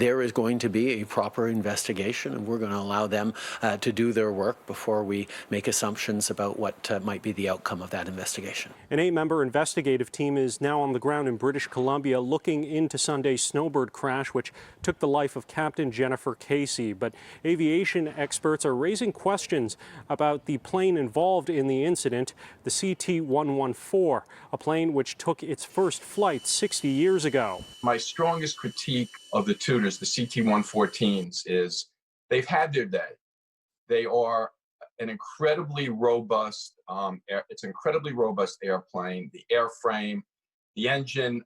There is going to be a proper investigation, and we're going to allow them to do their work before we make assumptions about what might be the outcome of that investigation. An 8-member investigative team is now on the ground in British Columbia looking into Sunday's Snowbird crash, which took the life of Captain Jennifer Casey. But aviation experts are raising questions about the plane involved in the incident, the CT-114, a plane which took its first flight 60 years ago. My strongest critique of the Tudors, the CT-114s, is they've had their day. They are an incredibly robust, it's an incredibly robust airplane. The airframe, the engine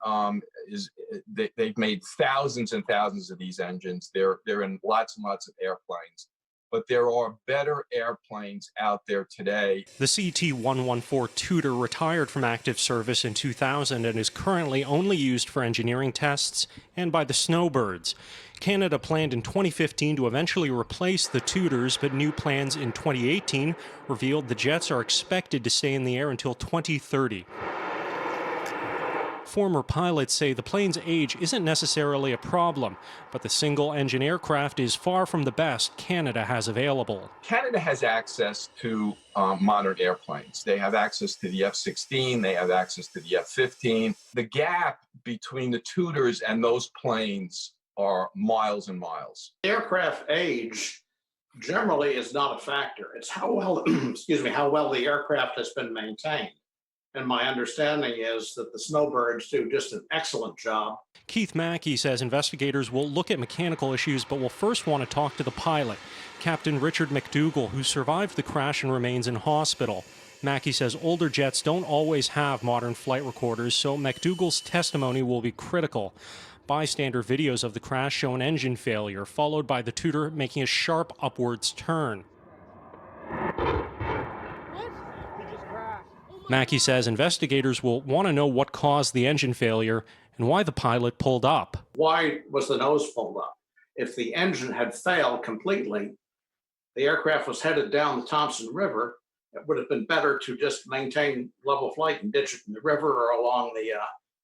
they've made thousands and thousands of these engines. They're in lots and lots of airplanes. But there are better airplanes out there today. The CT-114 Tudor retired from active service in 2000 and is currently only used for engineering tests and by the Snowbirds. Canada planned in 2015 to eventually replace the Tudors, but new plans in 2018 revealed the jets are expected to stay in the air until 2030. Former pilots say the plane's age isn't necessarily a problem, but the single-engine aircraft is far from the best Canada has available. Canada has access to modern airplanes. They have access to the F-16, they have access to the F-15. The gap between the Tudors and those planes are miles and miles. Aircraft age generally is not a factor. It's how well, how well the aircraft has been maintained. And my understanding is that the Snowbirds do just an excellent job. Keith Mackey says investigators will look at mechanical issues, but will first want to talk to the pilot, Captain Richard McDougall, who survived the crash and remains in hospital. Mackey says older jets don't always have modern flight recorders, so McDougall's testimony will be critical. Bystander videos of the crash show an engine failure, followed by the Tudor making a sharp upwards turn. Mackey says investigators will want to know what caused the engine failure and why the pilot pulled up. Why was the nose pulled up? If the engine had failed completely, the aircraft was headed down the Thompson River, it would have been better to just maintain level flight and ditch it in the river or along the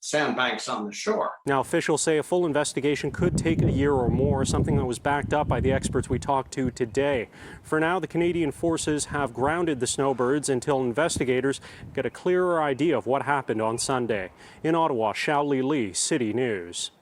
sandbanks on the shore. Now, officials say a full investigation could take a year or more, something that was backed up by the experts we talked to today. For now, the Canadian forces have grounded the Snowbirds until investigators get a clearer idea of what happened on Sunday. In Ottawa, Xiaoli Li, City News.